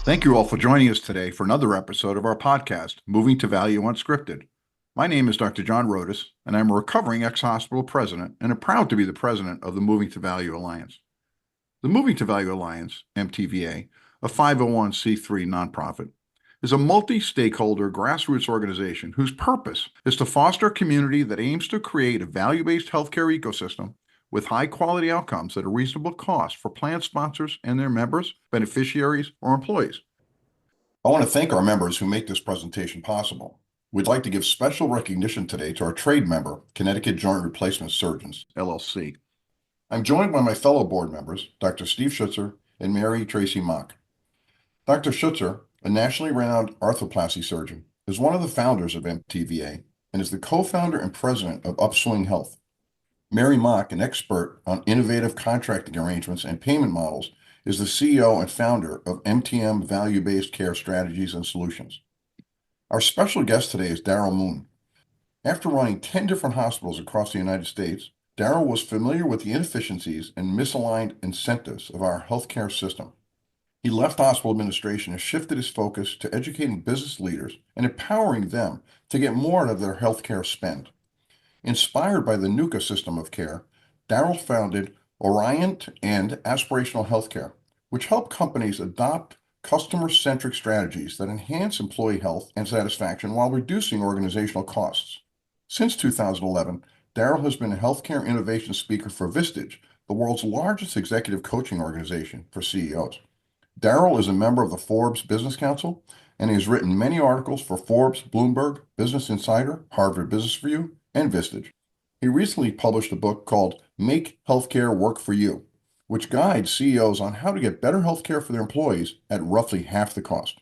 Thank you all for joining us today for another episode of our podcast, Moving to Value Unscripted. My name is Dr. John Rodas, and I'm a recovering ex-hospital president and am proud to be the president of the Moving to Value Alliance. The Moving to Value Alliance, MTVA, a 501c3 nonprofit, is a multi-stakeholder grassroots organization whose purpose is to foster a community that aims to create a value-based healthcare ecosystem with high-quality outcomes at a reasonable cost for plan sponsors and their members, beneficiaries, or employees. I want to thank our members who make this presentation possible. We'd like to give special recognition today to our trade member, Connecticut Joint Replacement Surgeons, LLC. I'm joined by my fellow board members, Dr. Steve Schutzer and Mary Tracy Mock. Dr. Schutzer, a nationally renowned arthroplasty surgeon, is one of the founders of MTVA and is the co-founder and president of Upswing Health. Mary Mock, an expert on innovative contracting arrangements and payment models, is the CEO and founder of MTM Value-Based Care Strategies and Solutions. Our special guest today is Darrell Moon. After running 10 different hospitals across the United States, Darrell was familiar with the inefficiencies and misaligned incentives of our healthcare system. He left hospital administration and shifted his focus to educating business leaders and empowering them to get more out of their healthcare spend. Inspired by the NUCA system of care, Darrell founded Orient and Aspirational Healthcare, which help companies adopt customer-centric strategies that enhance employee health and satisfaction while reducing organizational costs. Since 2011, Darrell has been a healthcare innovation speaker for Vistage, the world's largest executive coaching organization for CEOs. Darrell is a member of the Forbes Business Council, and he has written many articles for Forbes, Bloomberg, Business Insider, Harvard Business Review, and Vistage. He recently published a book called Make Healthcare Work for You, which guides CEOs on how to get better healthcare for their employees at roughly half the cost.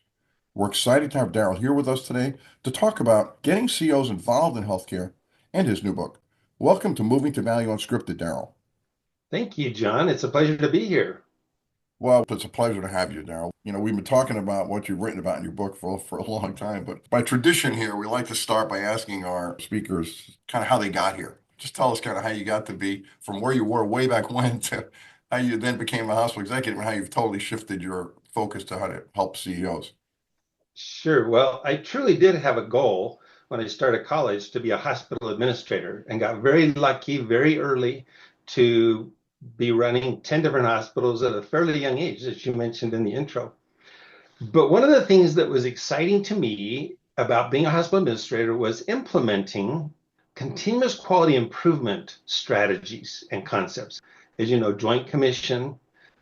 We're excited to have Darrell here with us today to talk about getting CEOs involved in healthcare and his new book. Welcome to Moving to Value Unscripted, Darrell. Thank you, John. It's a pleasure to be here. Well, it's a pleasure to have you, Darrell. We've been talking about what you've written about in your book for a long time, but by tradition here, we like to start by asking our speakers kind of how they got here. Just tell us kind of how you got to be from where you were way back when to how you then became a hospital executive and how you've totally shifted your focus to how to help CEOs. Sure. Well, I truly did have a goal when I started college to be a hospital administrator and got very lucky very early to be running 10 different hospitals at a fairly young age, as you mentioned in the intro. But one of the things that was exciting to me about being a hospital administrator was implementing continuous quality improvement strategies and concepts. As you know, Joint Commission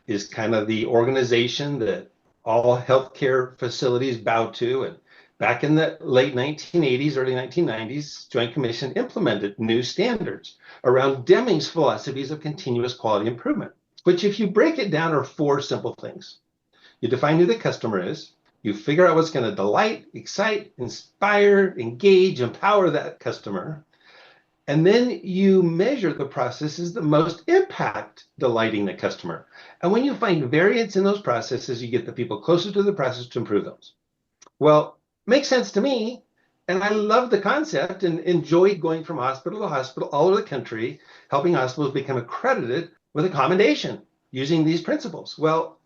is kind of the organization that all healthcare facilities bow to. And back in the late 1980s, early 1990s, Joint Commission implemented new standards around Deming's philosophies of continuous quality improvement, which if you break it down are four simple things. You define who the customer is, you figure out what's going to delight, excite, inspire, engage, empower that customer, and then you measure the processes that most impact delighting the customer. And when you find variance in those processes, you get the people closer to the process to improve those. Well, makes sense to me. And I love the concept and enjoyed going from hospital to hospital all over the country, helping hospitals become accredited with a commendation using these principles. Well,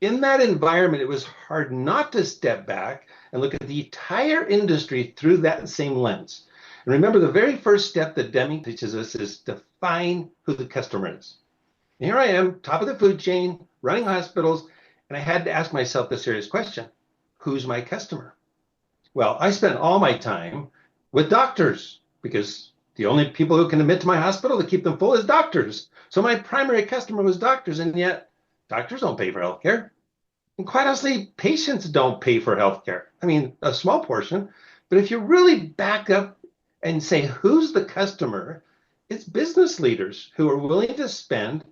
in that environment, it was hard not to step back and look at the entire industry through that same lens. And remember, the very first step that Deming teaches us is define who the customer is. And here I am, top of the food chain, running hospitals, and I had to ask myself the serious question, who's my customer? Well, I spent all my time with doctors because the only people who can admit to my hospital to keep them full is doctors. So my primary customer was doctors, and yet doctors don't pay for healthcare. And quite honestly, patients don't pay for healthcare. I mean, a small portion, but if you really back up and say, who's the customer? It's business leaders who are willing to spend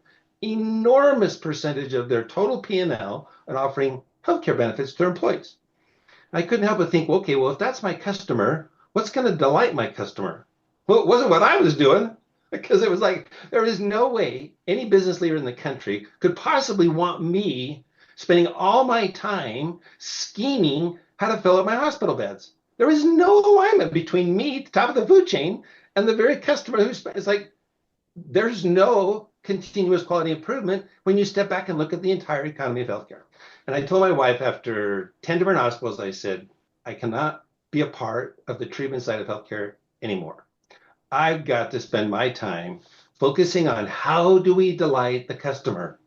enormous percentage of their total P&L on offering healthcare benefits to their employees. I couldn't help but think, okay, well, if that's my customer, what's going to delight my customer? Well, it wasn't what I was doing, because it was like, there is no way any business leader in the country could possibly want me spending all my time scheming how to fill up my hospital beds. There is no alignment between me, the top of the food chain, and the very customer who spends. It's like, there's no continuous quality improvement when you step back and look at the entire economy of healthcare. And I told my wife after 10 different hospitals, I said, I cannot be a part of the treatment side of healthcare anymore. I've got to spend my time focusing on how do we delight the customer.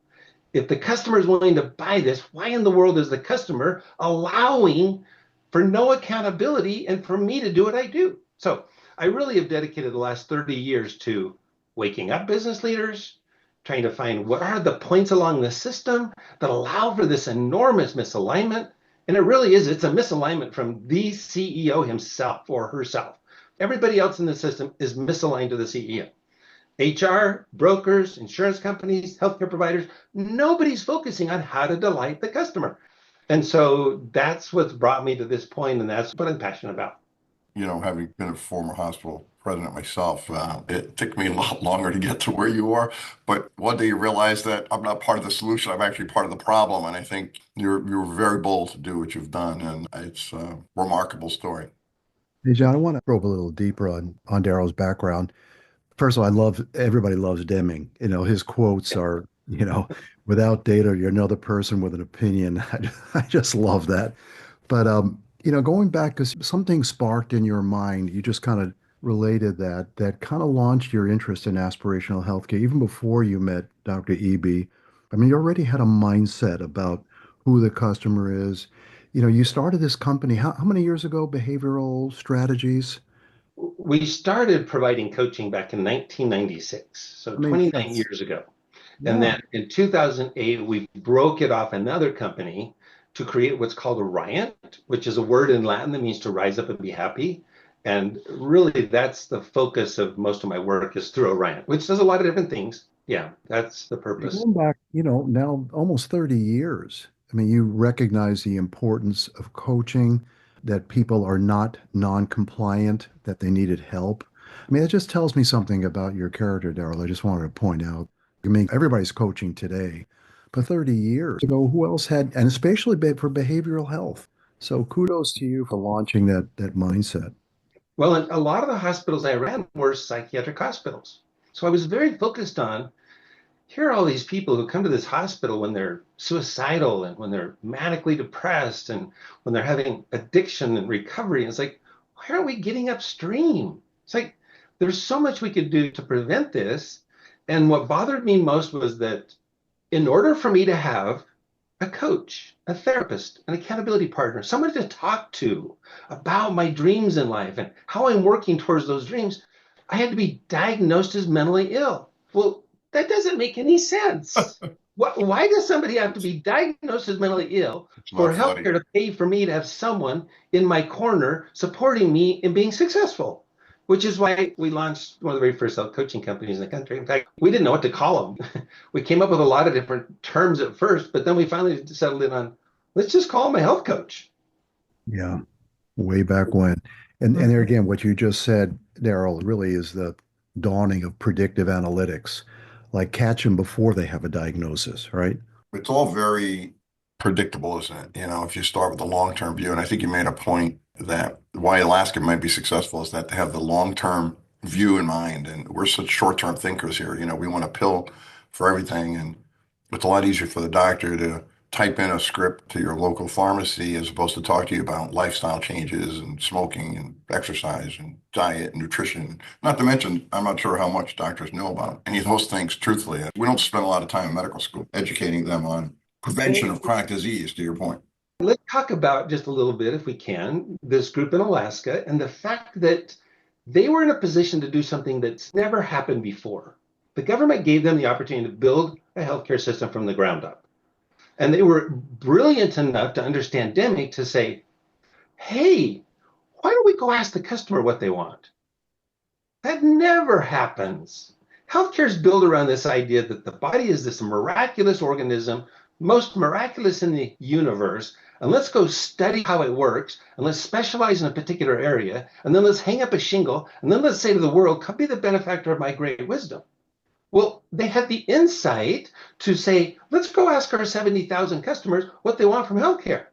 If the customer is willing to buy this, why in the world is the customer allowing for no accountability and for me to do what I do? So I really have dedicated the last 30 years to waking up business leaders, trying to find what are the points along the system that allow for this enormous misalignment. And it really is, it's a misalignment from the CEO himself or herself. Everybody else in the system is misaligned to the CEO. HR, brokers, insurance companies, healthcare providers, nobody's focusing on how to delight the customer. And so that's what's brought me to this point, and that's what I'm passionate about. You know, having been a former hospital president myself, it took me a lot longer to get to where you are. But one day you realize that I'm not part of the solution, I'm actually part of the problem. And I think you're very bold to do what you've done. And it's a remarkable story. Hey, John, I want to probe a little deeper on Darrell's background. First of all, everybody loves Deming. His quotes are, without data, you're another person with an opinion. I just love that. But, going back, because something sparked in your mind, you just kind of related that kind of launched your interest in aspirational healthcare even before you met Dr. Eby. I mean, you already had a mindset about who the customer is. You started this company, how many years ago, Behavioral Strategies? We started providing coaching back in 1996, so 29 years ago. Yeah. And then in 2008, we broke it off another company to create what's called Orion, which is a word in Latin that means to rise up and be happy. And really, that's the focus of most of my work is through Orion, which does a lot of different things. Yeah, that's the purpose. Going back, now almost 30 years. I mean, you recognize the importance of coaching, that people are not non-compliant, that they needed help. I mean, it just tells me something about your character, Darrell. I just wanted to point out. I mean, everybody's coaching today, but 30 years ago, who else had, and especially for behavioral health. So kudos to you for launching that mindset. Well, a lot of the hospitals I ran were psychiatric hospitals. So I was very focused on, here are all these people who come to this hospital when they're suicidal and when they're manically depressed and when they're having addiction and recovery. And it's like, why aren't we getting upstream? It's like, there's so much we could do to prevent this. And what bothered me most was that in order for me to have a coach, a therapist, an accountability partner, someone to talk to about my dreams in life and how I'm working towards those dreams, I had to be diagnosed as mentally ill. Well, that doesn't make any sense. Why does somebody have to be diagnosed as mentally ill for healthcare to pay for me to have someone in my corner supporting me in being successful? Which is why we launched one of the very first health coaching companies in the country. In fact, we didn't know what to call them. We came up with a lot of different terms at first, but then we finally settled in on, let's just call them a health coach. Yeah, way back when. And there again, what you just said, Darrell, really is the dawning of predictive analytics. Like catch them before they have a diagnosis, right? It's all very predictable, isn't it? If you start with the long-term view, and I think you made a point that why Alaska might be successful is that they have the long-term view in mind, and we're such short-term thinkers here. We want a pill for everything, and it's a lot easier for the doctor to type in a script to your local pharmacy as opposed to talk to you about lifestyle changes and smoking and exercise and diet and nutrition. Not to mention, I'm not sure how much doctors know about any of those things, truthfully. We don't spend a lot of time in medical school educating them on prevention of chronic disease, to your point. Let's talk about just a little bit, if we can, this group in Alaska and the fact that they were in a position to do something that's never happened before. The government gave them the opportunity to build a healthcare system from the ground up. And they were brilliant enough to understand Deming to say, hey, why don't we go ask the customer what they want? That never happens. Healthcare is built around this idea that the body is this miraculous organism, most miraculous in the universe, and let's go study how it works, and let's specialize in a particular area, and then let's hang up a shingle, and then let's say to the world, come be the benefactor of my great wisdom. Well, they had the insight to say, let's go ask our 70,000 customers what they want from healthcare.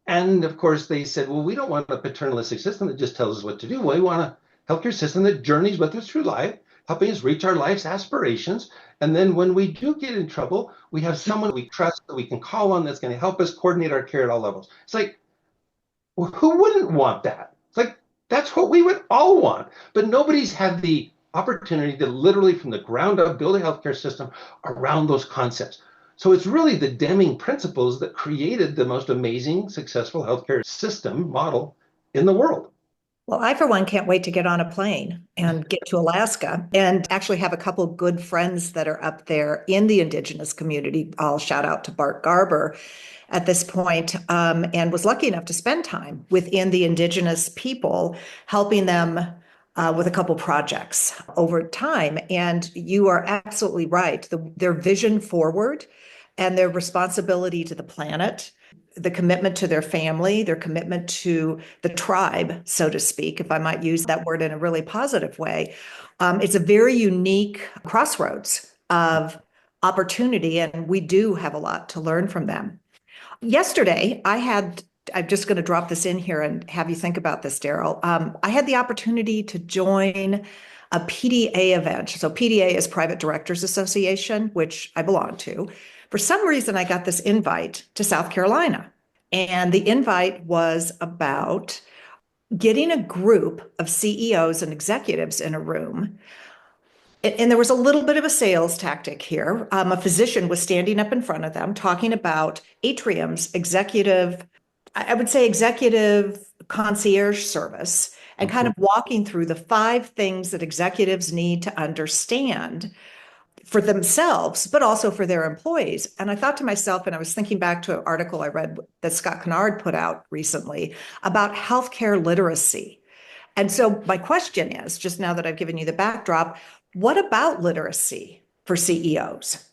And of course, they said, well, we don't want a paternalistic system that just tells us what to do. We want a healthcare system that journeys with us through life helping us reach our life's aspirations. And then when we do get in trouble, we have someone we trust that we can call on that's going to help us coordinate our care at all levels. It's like, well, who wouldn't want that? It's like, that's what we would all want. But nobody's had the opportunity to literally from the ground up build a healthcare system around those concepts. So it's really the Deming principles that created the most amazing, successful healthcare system model in the world. Well, I, for one, can't wait to get on a plane and get to Alaska and actually have a couple good friends that are up there in the Indigenous community. I'll shout out to Bart Garber at this point, and was lucky enough to spend time within the Indigenous people, helping them with a couple projects over time. And you are absolutely right. Their vision forward and their responsibility to the planet, the commitment to their family, their commitment to the tribe, so to speak, if I might use that word in a really positive way. It's a very unique crossroads of opportunity, and we do have a lot to learn from them. Yesterday, I'm just going to drop this in here and have you think about this, Darrell. I had the opportunity to join a PDA event. So PDA is Private Directors Association, which I belong to. For some reason, I got this invite to South Carolina. And the invite was about getting a group of CEOs and executives in a room. And there was a little bit of a sales tactic here. A physician was standing up in front of them talking about Atrium's executive, I would say executive concierge service, and kind of walking through the 5 things that executives need to understand for themselves, but also for their employees. And I thought to myself, and I was thinking back to an article I read that Scott Kennard put out recently about healthcare literacy. And so my question is, just now that I've given you the backdrop, what about literacy for CEOs?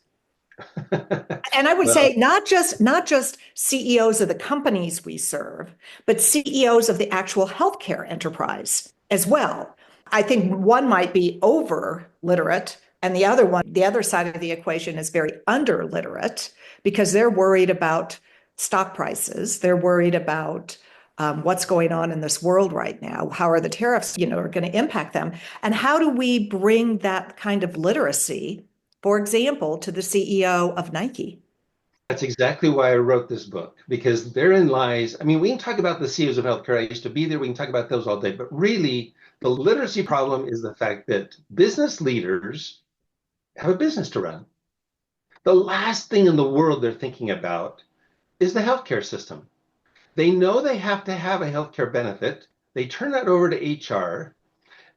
And I would say not just CEOs of the companies we serve, but CEOs of the actual healthcare enterprise as well. I think one might be over literate, and the other side of the equation is very under literate because they're worried about stock prices. They're worried about what's going on in this world right now. How are the tariffs, are going to impact them? And how do we bring that kind of literacy, for example, to the CEO of Nike? That's exactly why I wrote this book, because therein lies, we can talk about the CEOs of healthcare. I used to be there. We can talk about those all day. But really, the literacy problem is the fact that business leaders have a business to run. The last thing in the world they're thinking about is the healthcare system. They know they have to have a healthcare benefit. They turn that over to HR,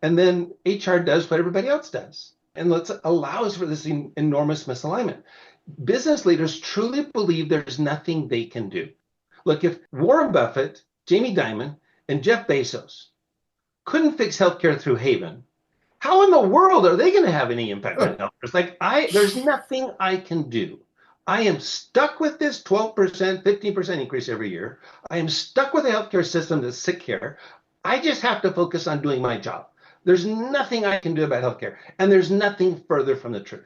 and then HR does what everybody else does. And allows for this enormous misalignment. Business leaders truly believe there's nothing they can do. Look, if Warren Buffett, Jamie Dimon, and Jeff Bezos couldn't fix healthcare through Haven, how in the world are they going to have any impact on healthcare? It's like, there's nothing I can do. I am stuck with this 12%, 15% increase every year. I am stuck with a healthcare system that's sick care. I just have to focus on doing my job. There's nothing I can do about healthcare, and there's nothing further from the truth.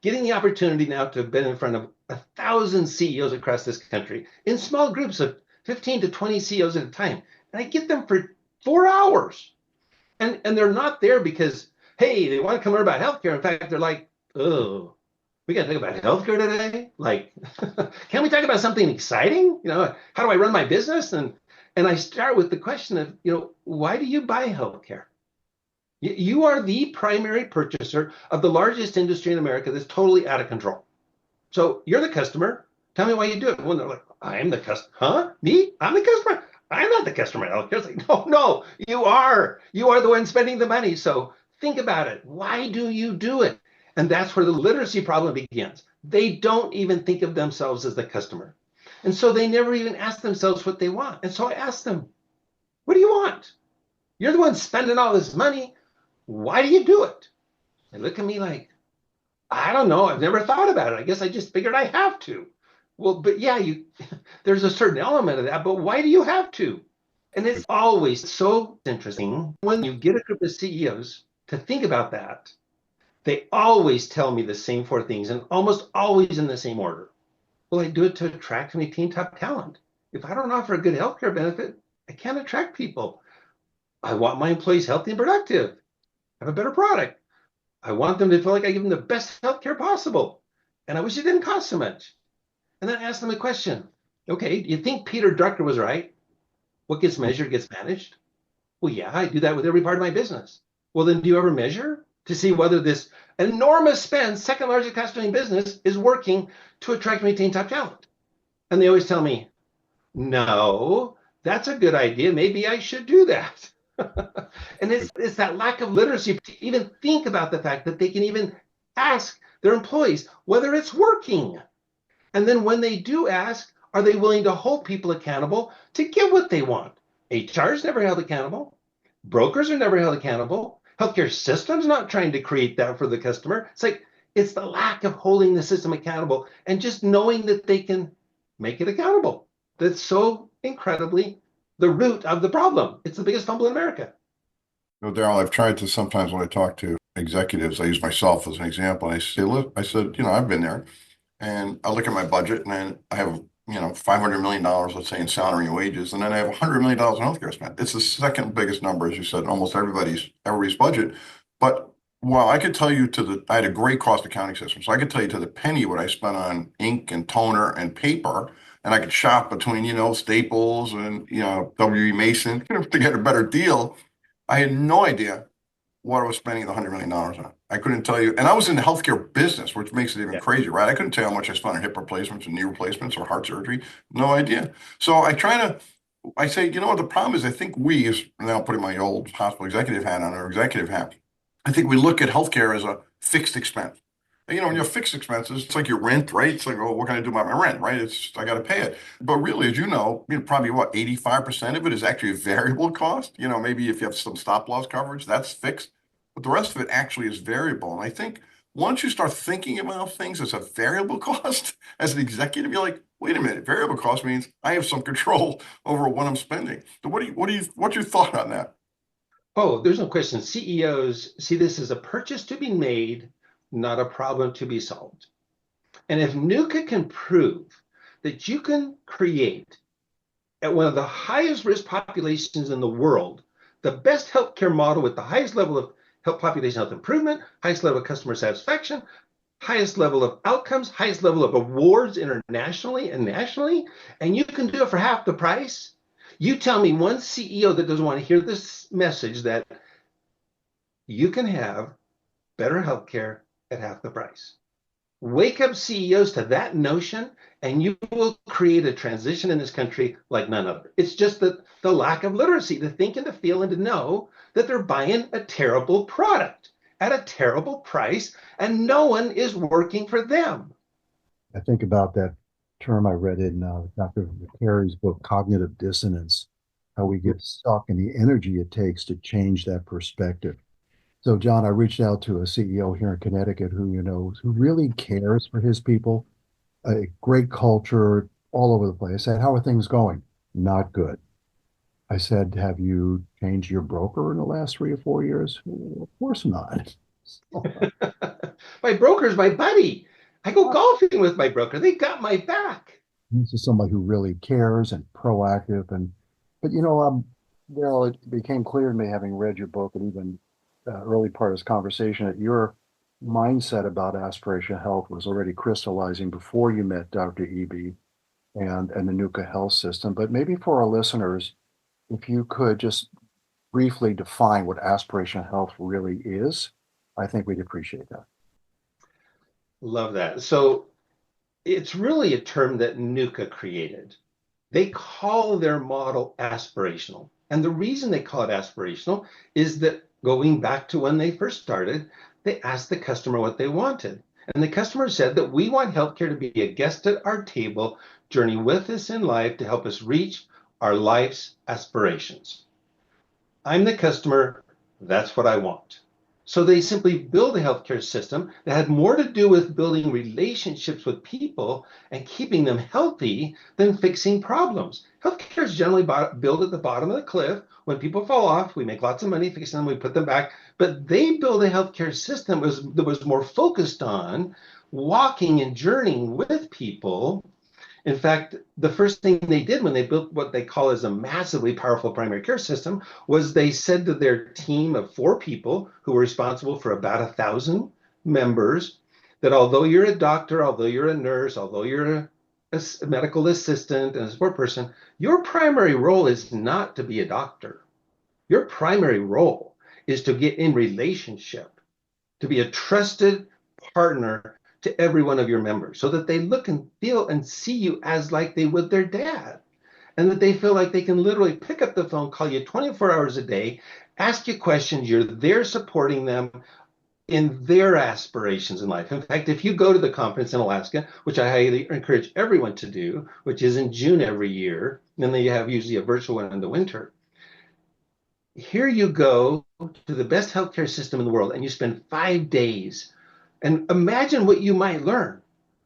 Getting the opportunity now to have been in front of 1,000 CEOs across this country in small groups of 15 to 20 CEOs at a time, and I get them for 4 hours. And they're not there because, hey, they want to come learn about healthcare. In fact, they're like, oh, we got to talk about healthcare today? Like, can we talk about something exciting? How do I run my business? And I start with the question of, why do you buy healthcare? You are the primary purchaser of the largest industry in America that's totally out of control. So you're the customer. Tell me why you do it. Well, they're like, I'm the customer. Huh? Me? I'm the customer? I'm not the customer at healthcare. It's like, no, you are. You are the one spending the money. So think about it. Why do you do it? And that's where the literacy problem begins. They don't even think of themselves as the customer. And so they never even ask themselves what they want. And so I asked them, what do you want? You're the one spending all this money. Why do you do it? They look at me like, I don't know. I've never thought about it. I guess I just figured I have to. Well, but yeah, there's a certain element of that, but why do you have to? And it's always so interesting when you get a group of CEOs to think about that. They always tell me the same 4 things, and almost always in the same order. Well, I do it to attract and retain top talent. If I don't offer a good healthcare benefit, I can't attract people. I want my employees healthy and productive. Have a better product. I want them to feel like I give them the best healthcare possible. And I wish it didn't cost so much. And then I asked them a question. Okay, do you think Peter Drucker was right? What gets measured gets managed? Well, yeah, I do that with every part of my business. Well, then do you ever measure to see whether this enormous spend, second largest cost doing business, is working to attract and retain top talent? And they always tell me, no, that's a good idea. Maybe I should do that. And it's that lack of literacy to even think about the fact that they can even ask their employees whether it's working. And then when they do ask, are they willing to hold people accountable to get what they want? HR is never held accountable. Brokers are never held accountable. Healthcare systems not trying to create that for the customer. It's like, it's the lack of holding the system accountable and just knowing that they can make it accountable. That's so incredibly the root of the problem. It's the biggest fumble in America. Darrell, I've tried to sometimes when I talk to executives, I use myself as an example. And I say, look, I said, I've been there and I look at my budget and then I have, $500 million, let's say in salary and wages. And then I have $100 million in healthcare spend. It's the second biggest number, as you said, almost everybody's budget. But while I could tell you I had a great cost accounting system. So I could tell you to the penny what I spent on ink and toner and paper. And I could shop between, Staples and, W.E. Mason to get a better deal. I had no idea what I was spending the $100 million on. I couldn't tell you. And I was in the healthcare business, which makes it even crazier, right? I couldn't tell you how much I spent on hip replacements and knee replacements or heart surgery. No idea. So I say, what the problem is? I think we, as now putting my old hospital executive hat on, or executive hat, I think we look at healthcare as a fixed expense. When you have fixed expenses, it's like your rent, right? It's like, oh, what can I do about my rent, right? I got to pay it. But really, as probably 85% of it is actually a variable cost. Maybe if you have some stop loss coverage, that's fixed. But the rest of it actually is variable. And I think once you start thinking about things as a variable cost, as an executive, you're like, wait a minute, variable cost means I have some control over what I'm spending. So what's your thought on that? Oh, there's no question. CEOs see this as a purchase to be made, not a problem to be solved. And if NUCA can prove that you can create at one of the highest risk populations in the world, the best healthcare model with the highest level of population health improvement, highest level of customer satisfaction, highest level of outcomes, highest level of awards internationally and nationally, and you can do it for half the price. You tell me one CEO that doesn't want to hear this message that you can have better healthcare at half the price. Wake up CEOs to that notion, and you will create a transition in this country like none other. It's just the lack of literacy, to think and to feel and to know that they're buying a terrible product at a terrible price, and no one is working for them. I think about that term I read in Dr. McCary's book, Cognitive Dissonance, how we get stuck in the energy it takes to change that perspective. So, John, I reached out to a CEO here in Connecticut who really cares for his people, a great culture all over the place. I said, how are things going? Not good. I said, have you changed your broker in the last 3 or 4 years? Well, of course not. My broker's my buddy. I go golfing with my broker. They got my back. This is somebody who really cares and proactive. But it became clear to me, having read your book and even early part of this conversation, that your mindset about aspirational health was already crystallizing before you met Dr. Eby and the NUCA health system. But maybe for our listeners, if you could just briefly define what aspirational health really is, I think we'd appreciate that. Love that. So it's really a term that NUCA created. They call their model aspirational. And the reason they call it aspirational is that going back to when they first started, they asked the customer what they wanted. And the customer said that we want healthcare to be a guest at our table, journey with us in life to help us reach our life's aspirations. I'm the customer. That's what I want. So they simply build a healthcare system that had more to do with building relationships with people and keeping them healthy than fixing problems. Healthcare is generally built at the bottom of the cliff. When people fall off, we make lots of money fixing them, we put them back. But they build a healthcare system that was more focused on walking and journeying with people In fact, the first thing they did when they built what they call as a massively powerful primary care system was they said to their team of 4 people who were responsible for about 1,000 members that although you're a doctor, although you're a nurse, although you're a medical assistant and a support person, your primary role is not to be a doctor. Your primary role is to get in relationship, to be a trusted partner to every one of your members so that they look and feel and see you as like they would their dad, and that they feel like they can literally pick up the phone, call you 24 hours a day, ask you questions. You're there supporting them in their aspirations in life. In fact, if you go to the conference in Alaska, which I highly encourage everyone to do, which is in June every year, and then you have usually a virtual one in the winter. Here you go to the best healthcare system in the world, and you spend 5 days. And imagine what you might learn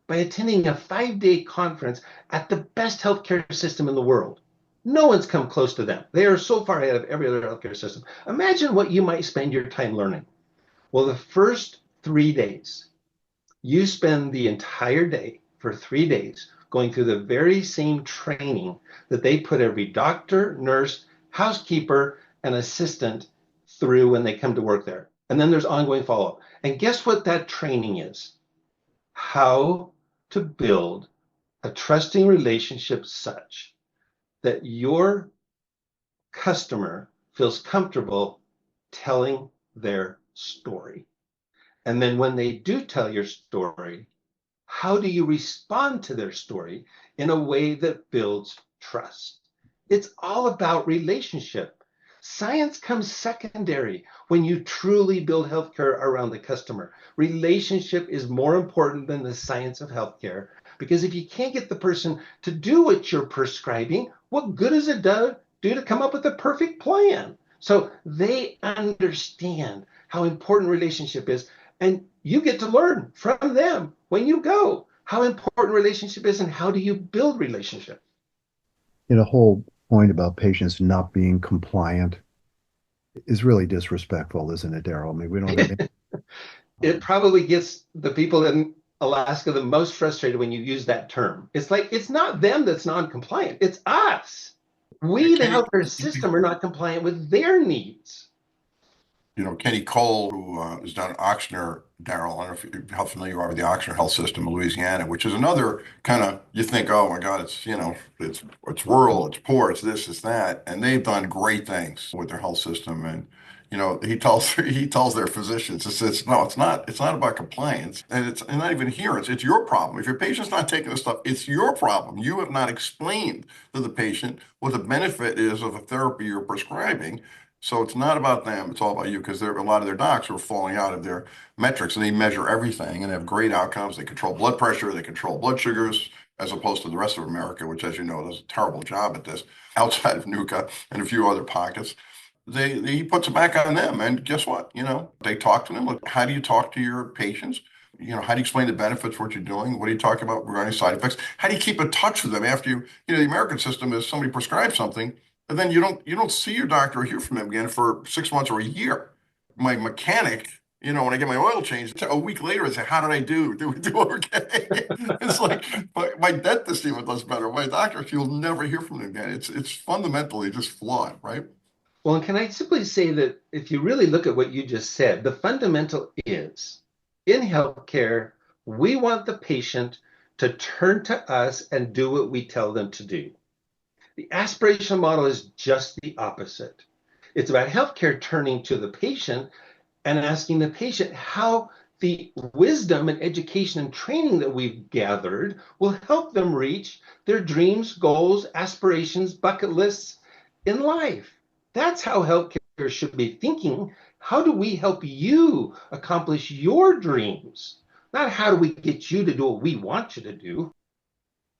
by attending a 5-day conference at the best healthcare system in the world. No one's come close to them. They are so far ahead of every other healthcare system. Imagine what you might spend your time learning. Well, the first 3 days, you spend the entire day for 3 days going through the very same training that they put every doctor, nurse, housekeeper, and assistant through when they come to work there. And then there's ongoing follow-up. And guess what that training is? How to build a trusting relationship such that your customer feels comfortable telling their story. And then when they do tell your story, how do you respond to their story in a way that builds trust? It's all about relationship. Science comes secondary when you truly build healthcare around the customer. Relationship is more important than the science of healthcare, because if you can't get the person to do what you're prescribing, what good does it do to come up with a perfect plan? So they understand how important relationship is, and you get to learn from them when you go how important relationship is and how do you build relationship. The whole point about patients not being compliant is really disrespectful, isn't it, Darrell? I mean, we don't have It probably gets the people in Alaska the most frustrated when you use that term. It's like, it's not them that's non-compliant, it's us. We, the healthcare system, are not compliant with their needs. Kenny Cole, who is down at Oxnard, Darrell, I don't know how familiar you are with the Oxnard health system in Louisiana, which is another kind of, you think, oh my God, it's rural, it's poor, it's this, it's that. And they've done great things with their health system. And, he tells their physicians, he says, no, it's not about compliance, and it's not even adherence. It's your problem. If your patient's not taking the stuff, it's your problem. You have not explained to the patient what the benefit is of the therapy you're prescribing. So it's not about them, it's all about you, because a lot of their docs are falling out of their metrics, and they measure everything and have great outcomes. They control blood pressure, they control blood sugars, as opposed to the rest of America, which, as you know, does a terrible job at this, outside of NUCA and a few other pockets. He puts it back on them. And guess what? They talk to them. Look, how do you talk to your patients? How do you explain the benefits of what you're doing? What do you talk about regarding side effects? How do you keep in touch with them after the American system is somebody prescribes something, and then you don't see your doctor or hear from him again for 6 months or a year. My mechanic, when I get my oil changed, a week later, I say, how did I do? Do we do okay? It's like my dentist even does better. My doctor, you'll never hear from him again. It's fundamentally just flawed, right? Well, and can I simply say that if you really look at what you just said, the fundamental is in healthcare, we want the patient to turn to us and do what we tell them to do. The aspirational model is just the opposite. It's about healthcare turning to the patient and asking the patient how the wisdom and education and training that we've gathered will help them reach their dreams, goals, aspirations, bucket lists in life. That's how healthcare should be thinking. How do we help you accomplish your dreams? Not how do we get you to do what we want you to do.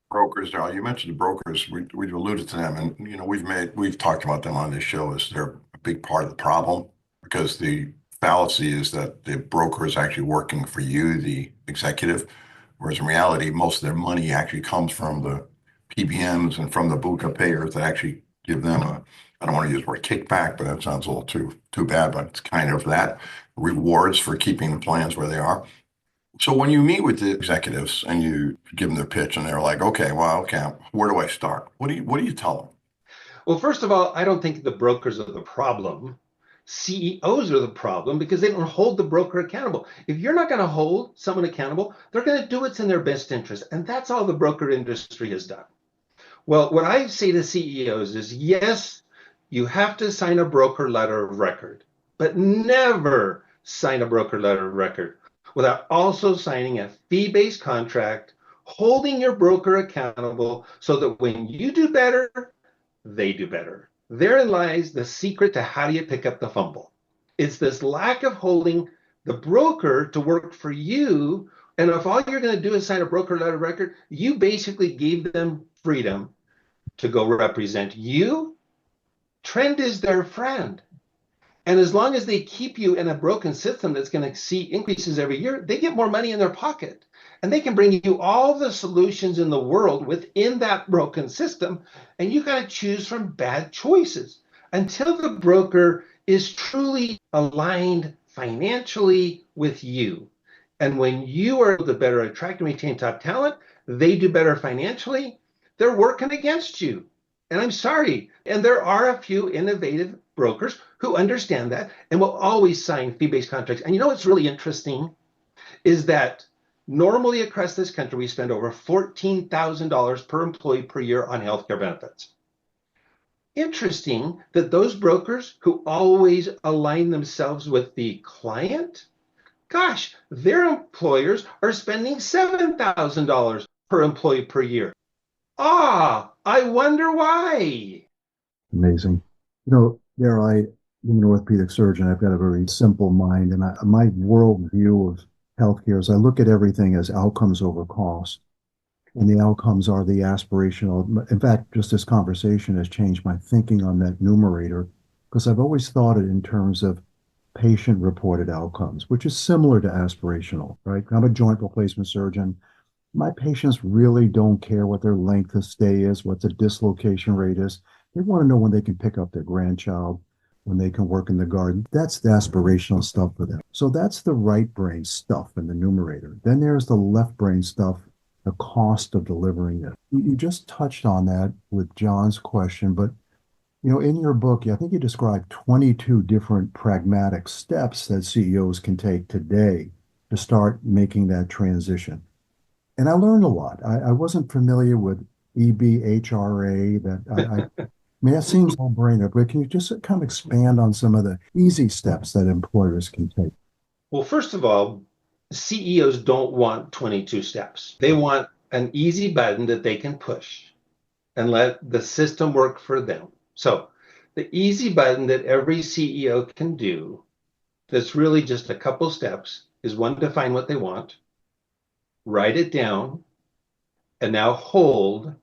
Brokers, Darrell, you mentioned the brokers. We've alluded to them, and we've talked about them on this show as they're a big part of the problem, because the fallacy is that the broker is actually working for you, the executive, whereas in reality, most of their money actually comes from the PBMs and from the BUCA payers that actually give them I don't want to use the word kickback, but that sounds a little too bad, but it's kind of that, rewards for keeping the plans where they are. So when you meet with the executives and you give them their pitch and they're like, okay, well, okay, where do I start? What do you tell them? Well, first of all, I don't think the brokers are the problem. CEOs are the problem because they don't hold the broker accountable. If you're not going to hold someone accountable, they're going to do what's in their best interest. And that's all the broker industry has done. Well, what I say to CEOs is yes, you have to sign a broker letter of record, but never sign a broker letter of record without also signing a fee-based contract, holding your broker accountable so that when you do better, they do better. Therein lies the secret to how do you pick up the fumble. It's this lack of holding the broker to work for you. And if all you're going to do is sign a broker letter of record, you basically gave them freedom to go represent you. Trend is their friend. And as long as they keep you in a broken system that's going to see increases every year, they get more money in their pocket. And they can bring you all the solutions in the world within that broken system. And you got to choose from bad choices until the broker is truly aligned financially with you. And when you are able to better attract and retain top talent, they do better financially. They're working against you. And I'm sorry. And there are a few innovative brokers who understand that and will always sign fee-based contracts. And you know what's really interesting is that normally across this country, we spend over $14,000 per employee per year on healthcare benefits. Interesting that those brokers who always align themselves with the client, gosh, their employers are spending $7,000 per employee per year. I wonder why. Amazing. Darrell, I'm an orthopedic surgeon. I've got a very simple mind, and my worldview of healthcare is I look at everything as outcomes over cost. And the outcomes are the aspirational. In fact, just this conversation has changed my thinking on that numerator because I've always thought it in terms of patient-reported outcomes, which is similar to aspirational, right? I'm a joint replacement surgeon. My patients really don't care what their length of stay is, what the dislocation rate is. They want to know when they can pick up their grandchild, when they can work in the garden. That's the aspirational stuff for them. So that's the right brain stuff in the numerator. Then there's the left brain stuff, the cost of delivering it. You just touched on that with John's question, but in your book, I think you described 22 different pragmatic steps that CEOs can take today to start making that transition. And I learned a lot. I wasn't familiar with EBHRA. I mean, that seems no-brainer, but can you just kind of expand on some of the easy steps that employers can take? Well, first of all, CEOs don't want 22 steps. They want an easy button that they can push and let the system work for them. So the easy button that every CEO can do that's really just a couple steps is one, define what they want, write it down, and now hold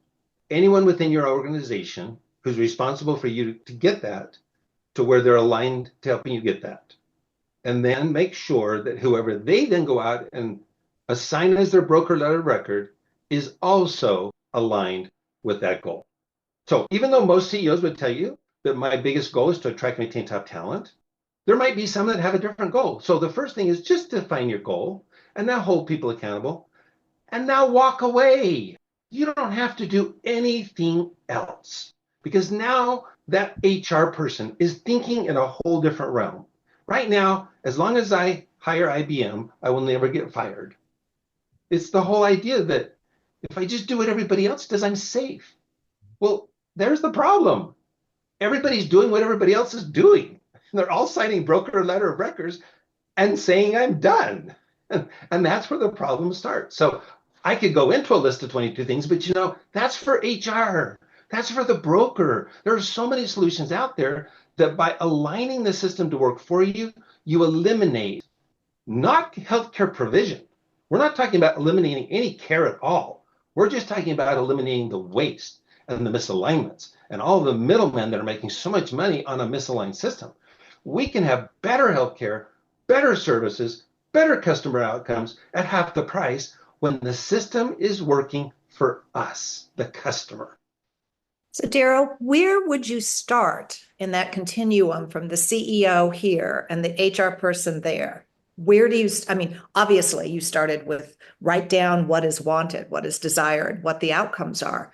anyone within your organization who's responsible for you to get that to where they're aligned to helping you get that. And then make sure that whoever they then go out and assign as their broker letter of record is also aligned with that goal. So even though most CEOs would tell you that my biggest goal is to attract and retain top talent, there might be some that have a different goal. So the first thing is just define your goal and now hold people accountable and now walk away. You don't have to do anything else because now that HR person is thinking in a whole different realm. Right now, as long as I hire IBM, I will never get fired. It's the whole idea that if I just do what everybody else does, I'm safe. Well, there's the problem. Everybody's doing what everybody else is doing. They're all signing broker letter of records and saying I'm done. And that's where the problem starts. So I could go into a list of 22 things, but that's for HR. That's for the broker. There are so many solutions out there that by aligning the system to work for you, you eliminate not healthcare provision. We're not talking about eliminating any care at all. We're just talking about eliminating the waste and the misalignments and all the middlemen that are making so much money on a misaligned system. We can have better healthcare, better services, better customer outcomes at half the price when the system is working for us, the customer. So, Darrell, where would you start in that continuum from the CEO here and the HR person there? where do you, I mean, obviously you started with write down what is wanted, what is desired, what the outcomes are,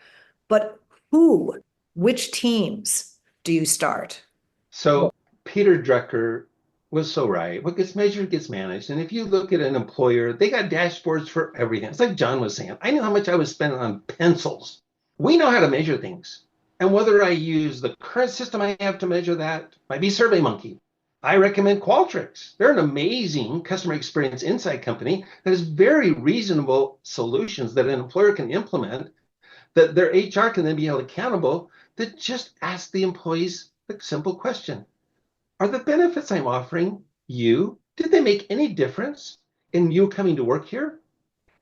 but which teams do you start? So Peter Drucker was so right. What gets measured gets managed. And if you look at an employer, they got dashboards for everything. It's like John was saying. I knew how much I was spending on pencils. We know how to measure things. And whether I use the current system I have to measure that might be SurveyMonkey. I recommend Qualtrics. They're an amazing customer experience insight company that has very reasonable solutions that an employer can implement, that their HR can then be held accountable, that just ask the employees a simple question. Are the benefits I'm offering you, did they make any difference in you coming to work here?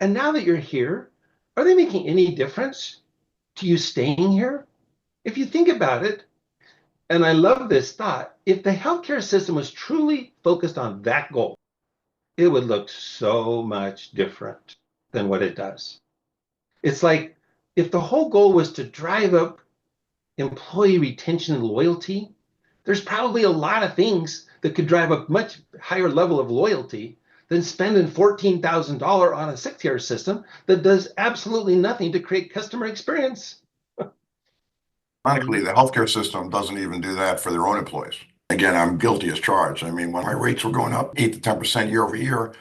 And now that you're here, are they making any difference to you staying here? If you think about it, and I love this thought, if the healthcare system was truly focused on that goal, it would look so much different than what it does. It's like if the whole goal was to drive up employee retention and loyalty, there's probably a lot of things that could drive a much higher level of loyalty than spending $14,000 on a sick care system that does absolutely nothing to create customer experience. Ironically, the healthcare system doesn't even do that for their own employees. Again, I'm guilty as charged. I mean, when my rates were going up 8 to 10% year over year,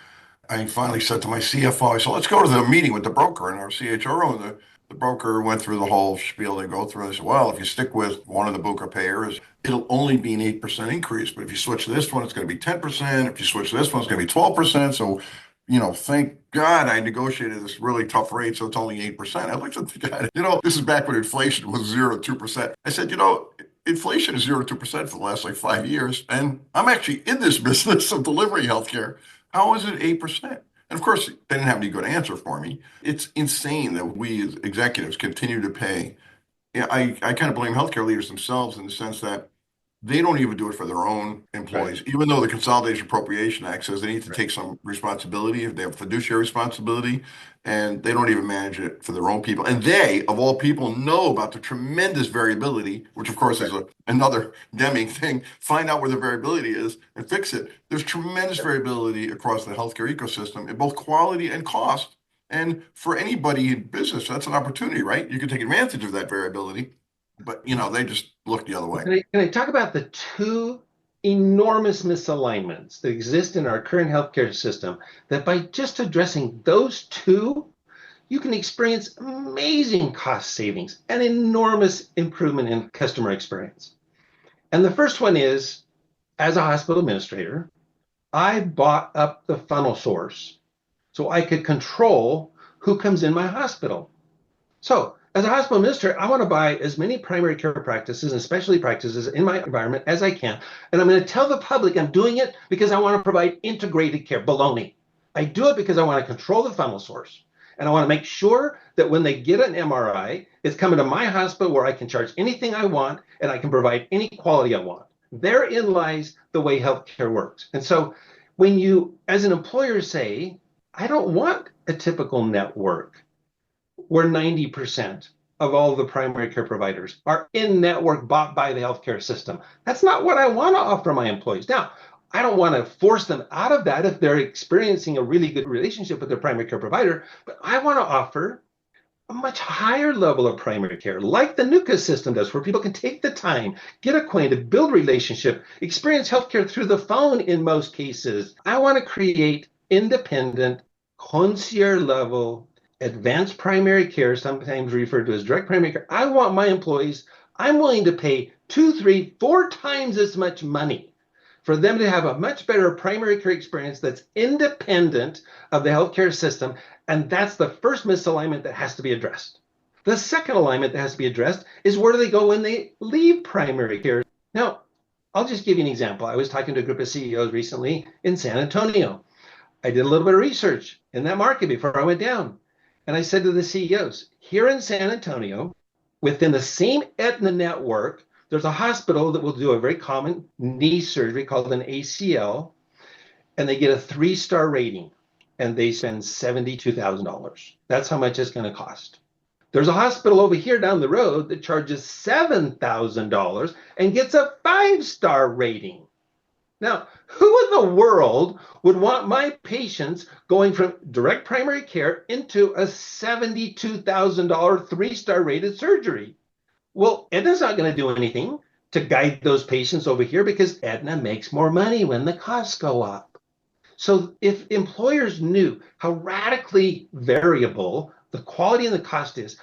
I finally said to my CFO, I said, let's go to the meeting with the broker and our CHRO. And the broker went through the whole spiel they go through. They said, well, if you stick with one of the Buca payers, it'll only be an 8% increase. But if you switch to this one, it's going to be 10%. If you switch to this one, it's going to be 12%. So, thank God I negotiated this really tough rate, so it's only 8%. I looked at the guy, this is back when inflation was 0 to 2%. I said, inflation is 0 to 2% for the last 5 years. And I'm actually in this business of delivering healthcare. How is it 8%? And of course, they didn't have any good answer for me. It's insane that we as executives continue to pay. I kind of blame healthcare leaders themselves in the sense that they don't even do it for their own employees, right, even though the Consolidation Appropriation Act says they need to take some responsibility. They have fiduciary responsibility, and they don't even manage it for their own people. And they, of all people, know about the tremendous variability, which of course is another Deming thing. Find out where the variability is and fix it. There's tremendous variability across the healthcare ecosystem in both quality and cost. And for anybody in business, that's an opportunity, right? You can take advantage of that variability. But, they just look the other way. Can I talk about the two enormous misalignments that exist in our current healthcare system, that by just addressing those two, you can experience amazing cost savings and enormous improvement in customer experience. And the first one is, as a hospital administrator, I bought up the funnel source so I could control who comes in my hospital. So as a hospital administrator, I want to buy as many primary care practices and specialty practices in my environment as I can. And I'm going to tell the public I'm doing it because I want to provide integrated care. Baloney. I do it because I want to control the funnel source. And I want to make sure that when they get an MRI, it's coming to my hospital where I can charge anything I want and I can provide any quality I want. Therein lies the way healthcare works. And so when you, as an employer, say, I don't want a typical network where 90% of all the primary care providers are in-network bought by the healthcare system. That's not what I want to offer my employees. Now, I don't want to force them out of that if they're experiencing a really good relationship with their primary care provider, but I want to offer a much higher level of primary care, like the NUCA system does, where people can take the time, get acquainted, build relationship, experience healthcare through the phone in most cases. I want to create independent, concierge level, advanced primary care, sometimes referred to as direct primary care. I want my employees, I'm willing to pay 2, 3, 4 times as much money for them to have a much better primary care experience that's independent of the healthcare system. And that's the first misalignment that has to be addressed. The second alignment that has to be addressed is where do they go when they leave primary care? Now, I'll just give you an example. I was talking to a group of CEOs recently in San Antonio. I did a little bit of research in that market before I went down. And I said to the CEOs, here in San Antonio, within the same Aetna network, there's a hospital that will do a very common knee surgery called an ACL, and they get a 3-star rating, and they spend $72,000. That's how much it's going to cost. There's a hospital over here down the road that charges $7,000 and gets a 5-star rating. Now, who in the world would want my patients going from direct primary care into a $72,000 three-star rated surgery? Well, Aetna's not going to do anything to guide those patients over here because Aetna makes more money when the costs go up. So if employers knew how radically variable the quality and the cost is,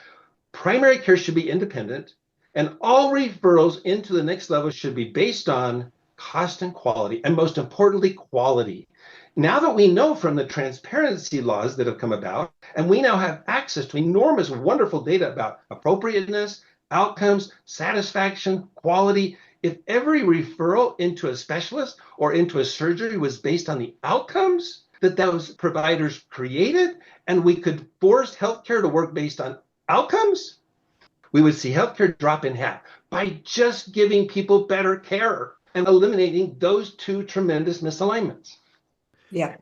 primary care should be independent, and all referrals into the next level should be based on cost and quality, and most importantly, quality. Now that we know from the transparency laws that have come about, and we now have access to enormous, wonderful data about appropriateness, outcomes, satisfaction, quality, if every referral into a specialist or into a surgery was based on the outcomes that those providers created, and we could force healthcare to work based on outcomes, we would see healthcare drop in half by just giving people better care and eliminating those two tremendous misalignments. Yeah,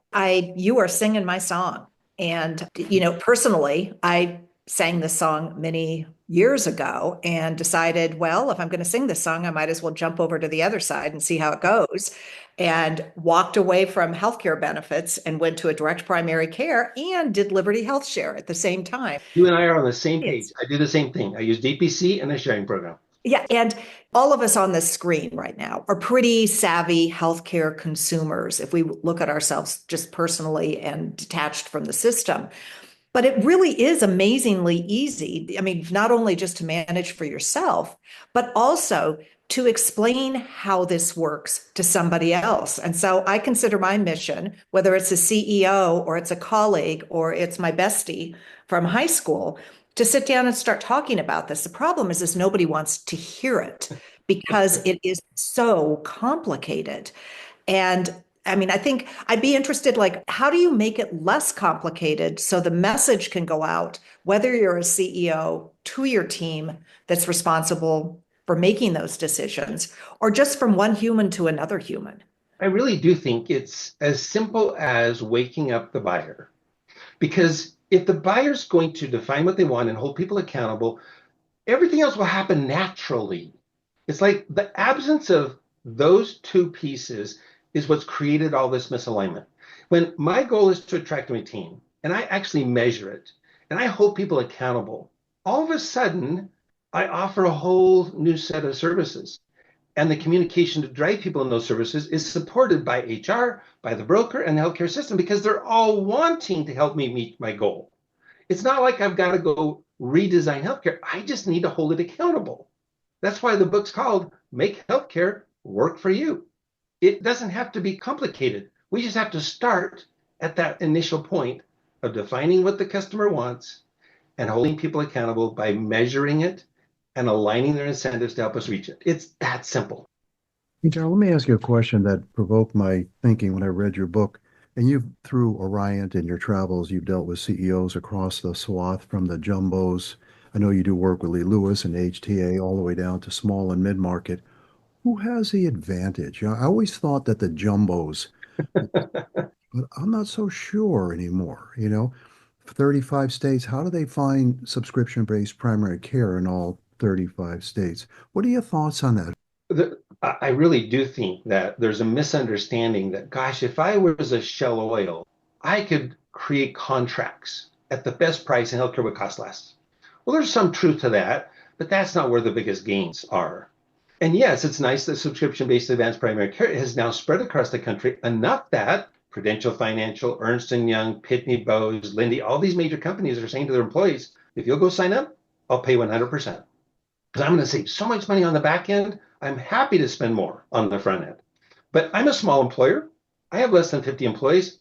you are singing my song. And, personally, I sang this song many years ago and decided, well, if I'm going to sing this song, I might as well jump over to the other side and see how it goes. And walked away from healthcare benefits and went to a direct primary care and did Liberty Health Share at the same time. You and I are on the same page. I do the same thing. I use DPC and a sharing program. Yeah. And all of us on this screen right now are pretty savvy healthcare consumers if we look at ourselves just personally and detached from the system. But it really is amazingly easy. I mean, not only just to manage for yourself, but also to explain how this works to somebody else. And so I consider my mission, whether it's a CEO or it's a colleague or it's my bestie from high school, to sit down and start talking about this. The problem is nobody wants to hear it because it is so complicated. And I mean, I think I'd be interested, like, how do you make it less complicated so the message can go out, whether you're a CEO, to your team that's responsible for making those decisions, or just from one human to another human? I really do think it's as simple as waking up the buyer. Because if the buyer's going to define what they want and hold people accountable, everything else will happen naturally. It's like the absence of those two pieces is what's created all this misalignment. When my goal is to attract and retain, and I actually measure it, and I hold people accountable, all of a sudden, I offer a whole new set of services. And the communication to drive people in those services is supported by HR, by the broker, and the healthcare system because they're all wanting to help me meet my goal. It's not like I've got to go redesign healthcare. I just need to hold it accountable. That's why the book's called Make Healthcare Work for You. It doesn't have to be complicated. We just have to start at that initial point of defining what the customer wants and holding people accountable by measuring it and aligning their incentives to help us reach it. It's that simple. Hey, Darrell, let me ask you a question that provoked my thinking when I read your book. And you've, through Orion and your travels, you've dealt with CEOs across the swath from the jumbos. I know you do work with Lee Lewis and HTA all the way down to small and mid-market. Who has the advantage? I always thought that the jumbos, but I'm not so sure anymore. 35 states, how do they find subscription-based primary care in all 35 states? What are your thoughts on that? I really do think that there's a misunderstanding that, gosh, if I was a Shell Oil, I could create contracts at the best price and healthcare would cost less. Well, there's some truth to that, but that's not where the biggest gains are. And yes, it's nice that subscription-based advanced primary care has now spread across the country enough that Prudential Financial, Ernst & Young, Pitney Bowes, Lindy, all these major companies are saying to their employees, if you'll go sign up, I'll pay 100%. Because I'm going to save so much money on the back end, I'm happy to spend more on the front end. But I'm a small employer. I have less than 50 employees.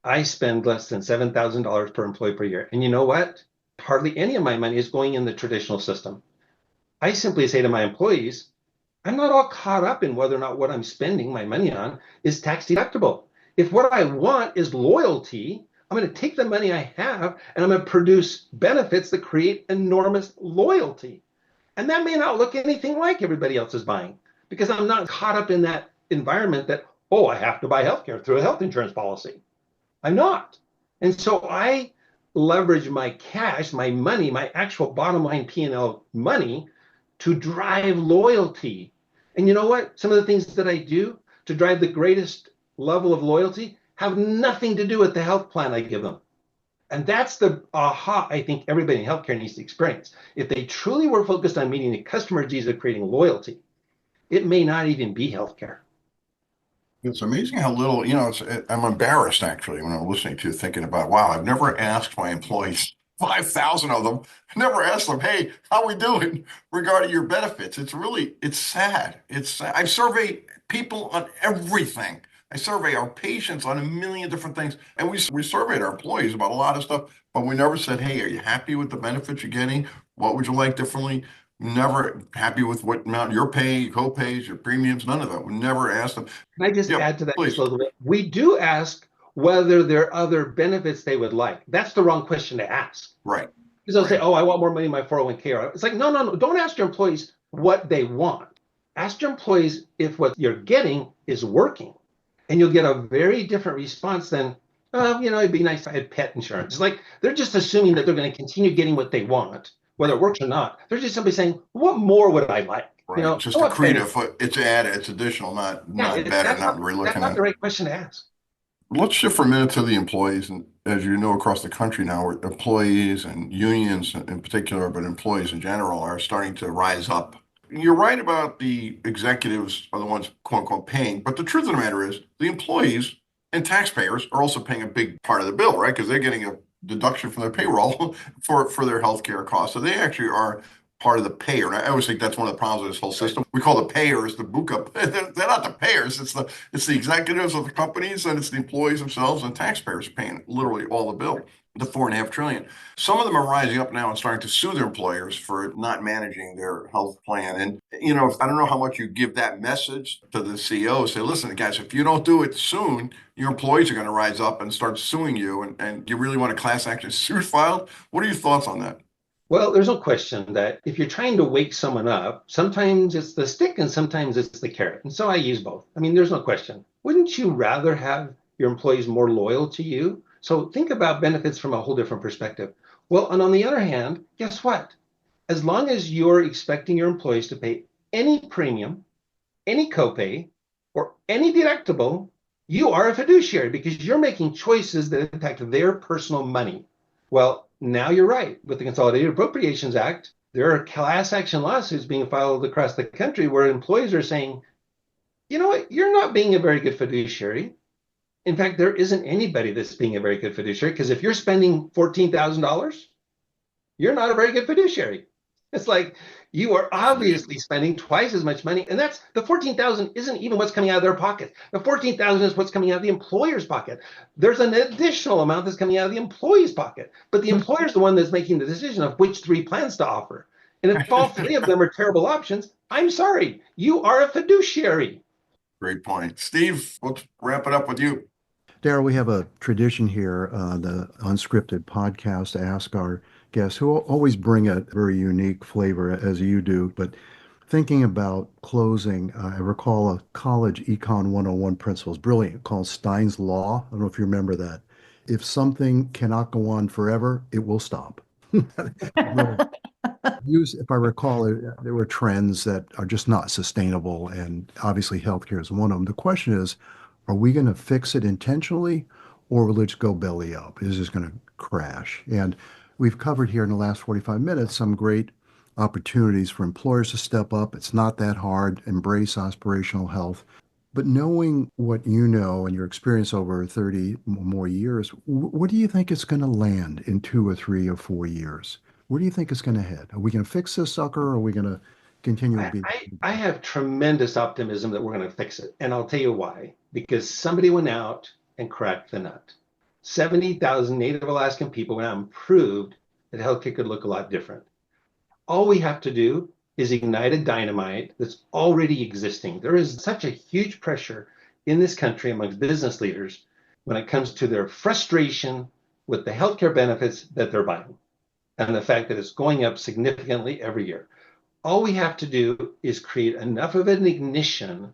I spend less than $7,000 per employee per year. And you know what? Hardly any of my money is going in the traditional system. I simply say to my employees, I'm not all caught up in whether or not what I'm spending my money on is tax deductible. If what I want is loyalty, I'm going to take the money I have and I'm going to produce benefits that create enormous loyalty. And that may not look anything like everybody else is buying because I'm not caught up in that environment that, oh, I have to buy healthcare through a health insurance policy. I'm not. And so I leverage my cash, my money, my actual bottom line P&L money to drive loyalty. And you know what? Some of the things that I do to drive the greatest level of loyalty have nothing to do with the health plan I give them. And that's the aha I think everybody in healthcare needs to experience. If they truly were focused on meeting the customer needs of creating loyalty, it may not even be healthcare. It's amazing how little, I'm embarrassed actually when I'm listening to thinking about, wow, I've never asked my employees, 5,000 of them, never asked them, hey, how we doing regarding your benefits? It's sad. It's sad. I survey people on everything. I survey our patients on a million different things. And we surveyed our employees about a lot of stuff, but we never said, hey, are you happy with the benefits you're getting? What would you like differently? Never happy with what amount your pay, your co-pays, your premiums, none of that. We never asked them. Can I just Yeah, add to that please. just a little bit? We do ask whether there are other benefits they would like. That's the wrong question to ask. Right. Because they'll Right. say, oh, I want more money in my 401k. It's like, no. Don't ask your employees what they want. Ask your employees if what you're getting is working. And you'll get a very different response than, oh, it'd be nice if I had pet insurance. It's like they're just assuming that they're going to continue getting what they want, whether it works or not. They're just simply saying, what more would I like? Right. It's just I want accretive. benefits. It's added. It's additional, not better. That's Not really that's looking not at. the right question to ask. Let's shift for a minute to the employees. And as you know, across the country now, employees and unions in particular, but employees in general are starting to rise up. You're right about the executives are the ones, quote unquote, paying. But the truth of the matter is the employees and taxpayers are also paying a big part of the bill, right? Because they're getting a deduction from their payroll for their healthcare costs. So they actually are part of the payer. And I always think that's one of the problems with this whole system. We call the payers the buka. They're not the payers. It's the executives of the companies and it's the employees themselves and taxpayers paying literally all the bill, the $4.5 trillion. Some of them are rising up now and starting to sue their employers for not managing their health plan. And, I don't know how much you give that message to the CEO. Say, listen, guys, if you don't do it soon, your employees are going to rise up and start suing you. And you really want a class action suit filed? What are your thoughts on that? Well, there's no question that if you're trying to wake someone up, sometimes it's the stick and sometimes it's the carrot. And so I use both. I mean, there's no question. Wouldn't you rather have your employees more loyal to you? So think about benefits from a whole different perspective. Well, and on the other hand, guess what? As long as you're expecting your employees to pay any premium, any copay, or any deductible, you are a fiduciary because you're making choices that impact their personal money. Well, now you're right. With the Consolidated Appropriations Act, there are class action lawsuits being filed across the country where employees are saying, you know what, you're not being a very good fiduciary. In fact, there isn't anybody that's being a very good fiduciary because if you're spending $14,000, you're not a very good fiduciary. It's like you are obviously spending twice as much money. And that's the 14,000 isn't even what's coming out of their pocket. The 14,000 is what's coming out of the employer's pocket. There's an additional amount that's coming out of the employee's pocket. But the employer's the one that's making the decision of which 3 plans to offer. And if all 3 of them are terrible options, I'm sorry, you are a fiduciary. Great point. Steve, let's wrap it up with you. Darrell, we have a tradition here, the Unscripted podcast, to ask our guests who always bring a very unique flavor, as you do. But thinking about closing, I recall a college Econ 101 principle, brilliant, called Stein's Law. I don't know if you remember that. If something cannot go on forever, it will stop. If I recall, there were trends that are just not sustainable, and obviously healthcare is one of them. The question is, are we going to fix it intentionally, or will it just go belly up? Is this going to crash? And we've covered here in the last 45 minutes some great opportunities for employers to step up. It's not that hard. Embrace aspirational health. But knowing what you know and your experience over 30 more years, where do you think it's going to land in 2 or 3 or 4 years? Where do you think it's going to head? Are we going to fix this sucker, or are we going to continue to be? I have tremendous optimism that we're going to fix it. And I'll tell you why. Because somebody went out and cracked the nut. 70,000 Native Alaskan people went out and proved that healthcare could look a lot different. All we have to do is ignite a dynamite that's already existing. There is such a huge pressure in this country amongst business leaders when it comes to their frustration with the healthcare benefits that they're buying and the fact that it's going up significantly every year. All we have to do is create enough of an ignition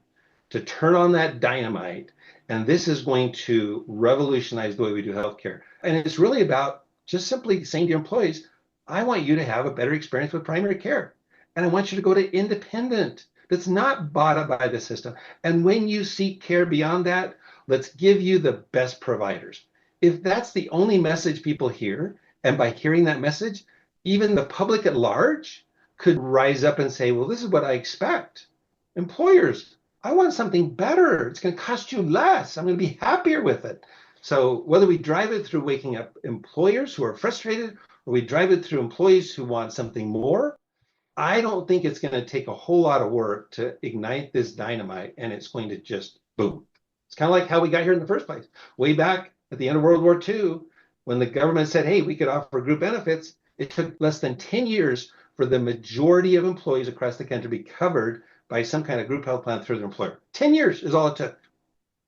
to turn on that dynamite, and this is going to revolutionize the way we do healthcare. And it's really about just simply saying to your employees, I want you to have a better experience with primary care. And I want you to go to independent that's not bought up by the system. And when you seek care beyond that, let's give you the best providers. If that's the only message people hear, and by hearing that message, even the public at large could rise up and say, well, this is what I expect. Employers, I want something better. It's going to cost you less. I'm going to be happier with it. So whether we drive it through waking up employers who are frustrated, or we drive it through employees who want something more, I don't think it's going to take a whole lot of work to ignite this dynamite, and it's going to just boom. It's kind of like how we got here in the first place. Way back at the end of World War II, when the government said, hey, we could offer group benefits, it took less than 10 years for the majority of employees across the country to be covered by some kind of group health plan through their employer. 10 years is all it took.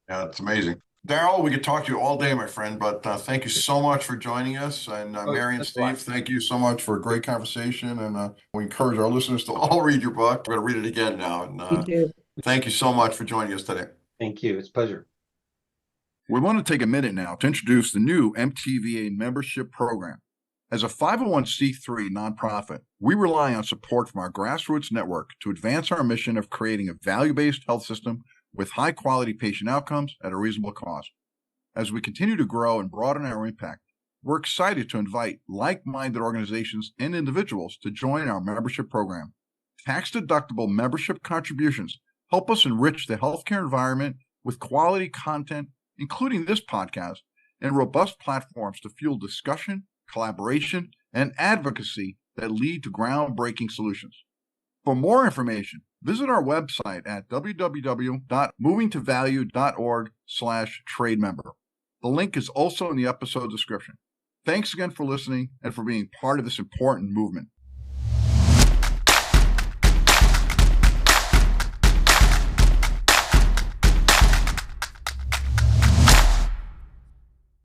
Yeah, it's amazing. Darrell, we could talk to you all day, my friend, but thank you so much for joining us. And Mary and Steve, thank you so much for a great conversation. And we encourage our listeners to all read your book. We're going to read it again now. And thank you so much for joining us today. Thank you. It's a pleasure. We want to take a minute now to introduce the new MTVA membership program. As a 501c3 nonprofit, we rely on support from our grassroots network to advance our mission of creating a value-based health system with high-quality patient outcomes at a reasonable cost. As we continue to grow and broaden our impact, we're excited to invite like-minded organizations and individuals to join our membership program. Tax-deductible membership contributions help us enrich the healthcare environment with quality content, including this podcast, and robust platforms to fuel discussion, collaboration, and advocacy that lead to groundbreaking solutions. For more information, visit our website at www.movingtovalue.org/trade member. The link is also in the episode description. Thanks again for listening and for being part of this important movement.